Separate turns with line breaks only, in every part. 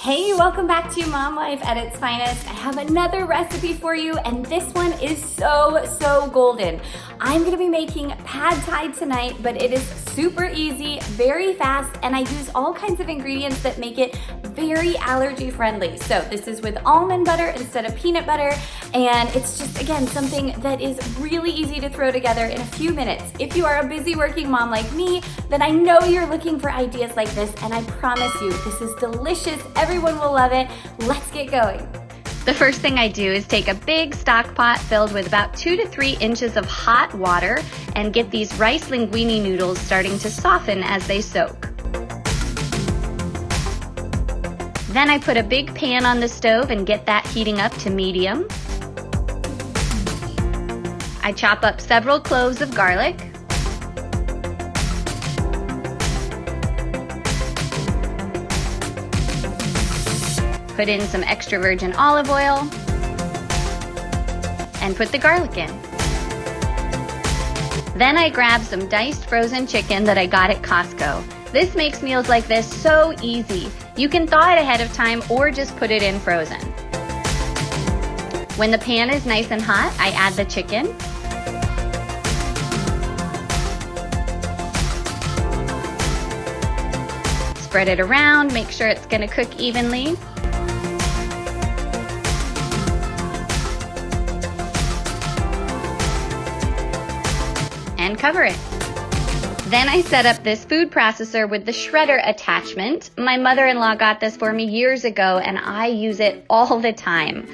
Hey, welcome back to Mom Life at its Finest. I have another recipe for you, and this one is so golden. I'm gonna be making pad thai tonight, but it is super easy, very fast, and I use all kinds of ingredients that make it very allergy friendly. So this is with almond butter instead of peanut butter, and it's just, again, something that is really easy to throw together in a few minutes. If you are a busy working mom like me, then I know you're looking for ideas like this, and I promise you, this is delicious. Everyone will love it. Let's get going.
The first thing I do is take a big stock pot filled with about 2 to 3 inches of hot water and get these rice linguine noodles starting to soften as they soak. Then I put a big pan on the stove and get that heating up to medium. I chop up several cloves of garlic. Put in some extra virgin olive oil and put the garlic in. Then I grab some diced frozen chicken that I got at Costco. This makes meals like this so easy. You can thaw it ahead of time or just put it in frozen. When the pan is nice and hot, I add the chicken. Spread it around, make sure it's going to cook evenly. And cover it. Then I set up this food processor with the shredder attachment. My mother-in-law got this for me years ago and I use it all the time.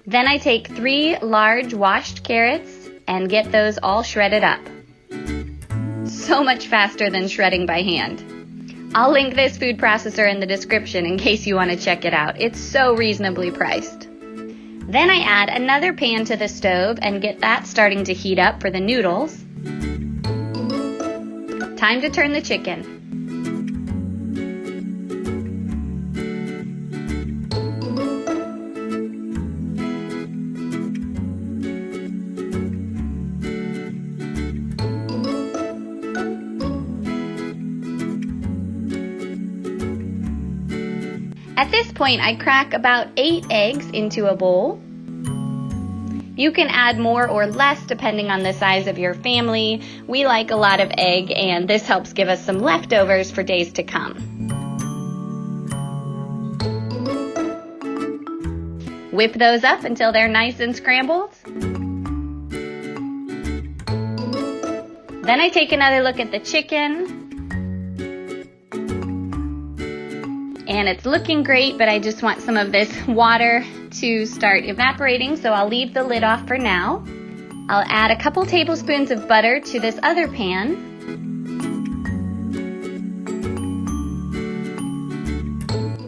Then I take 3 large washed carrots and get those all shredded up. So much faster than shredding by hand. I'll link this food processor in the description in case you want to check it out. It's so reasonably priced. Then I add another pan to the stove and get that starting to heat up for the noodles. Time to turn the chicken. At this point, I crack about 8 eggs into a bowl. You can add more or less depending on the size of your family. We like a lot of egg, and this helps give us some leftovers for days to come. Whip those up until they're nice and scrambled. Then I take another look at the chicken. And it's looking great, but I just want some of this water to start evaporating, so I'll leave the lid off for now. I'll add a couple tablespoons of butter to this other pan.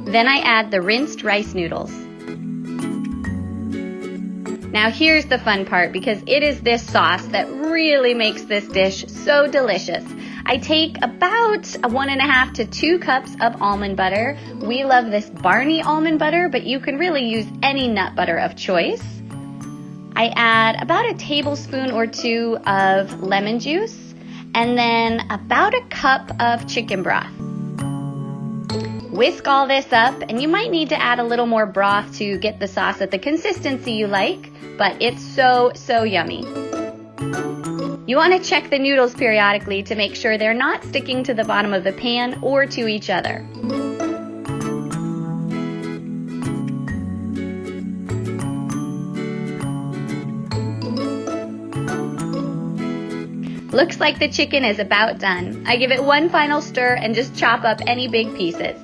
Then I add the rinsed rice noodles. Now here's the fun part, because it is this sauce that really makes this dish so delicious. I take about 1.5 to 2 cups of almond butter. We love this Barney almond butter, but you can really use any nut butter of choice. I add about a tablespoon or 2 of lemon juice, and then about a cup of chicken broth. Whisk all this up, and you might need to add a little more broth to get the sauce at the consistency you like, but it's so yummy. You want to check the noodles periodically to make sure they're not sticking to the bottom of the pan or to each other. Looks like the chicken is about done. I give it one final stir and just chop up any big pieces.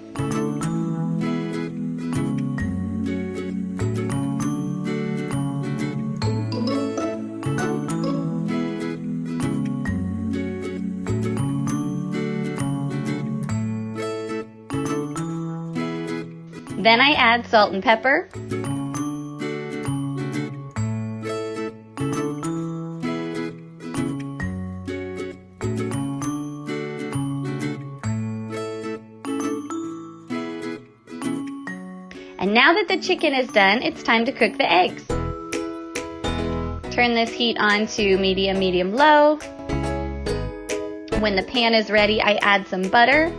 Then I add salt and pepper. And now that the chicken is done, it's time to cook the eggs. Turn this heat on to medium-low. When the pan is ready, I add some butter.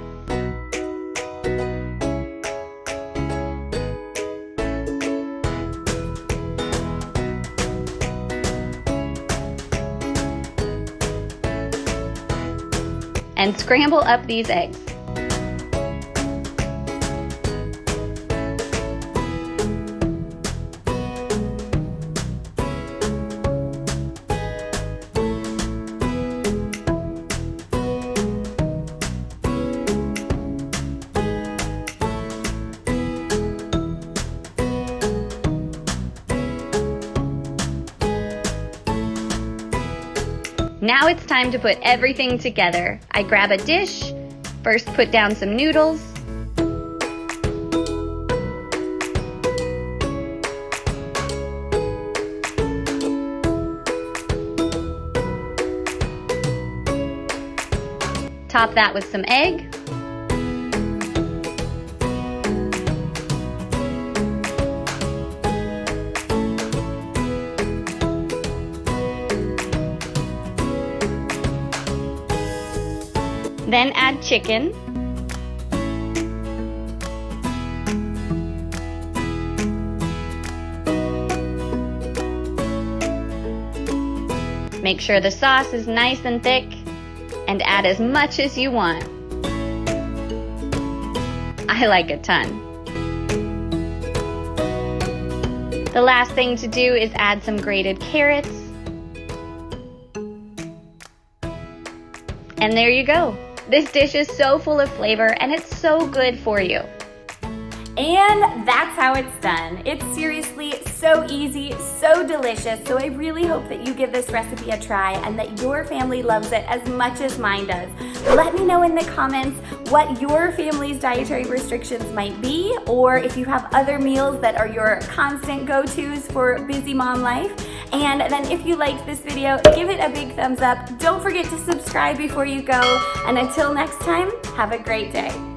and scramble up these eggs. Now it's time to put everything together. I grab a dish, first put down some noodles, top that with some egg, then add chicken, make sure the sauce is nice and thick, and add as much as you want. I like a ton. The last thing to do is add some grated carrots. And there you go. This dish is so full of flavor and it's so good for you.
And that's how it's done. It's seriously so easy, so delicious. So I really hope that you give this recipe a try and that your family loves it as much as mine does. Let me know in the comments what your family's dietary restrictions might be, or if you have other meals that are your constant go-tos for busy mom life. And then if you liked this video, give it a big thumbs up. Don't forget to subscribe before you go. And until next time, have a great day.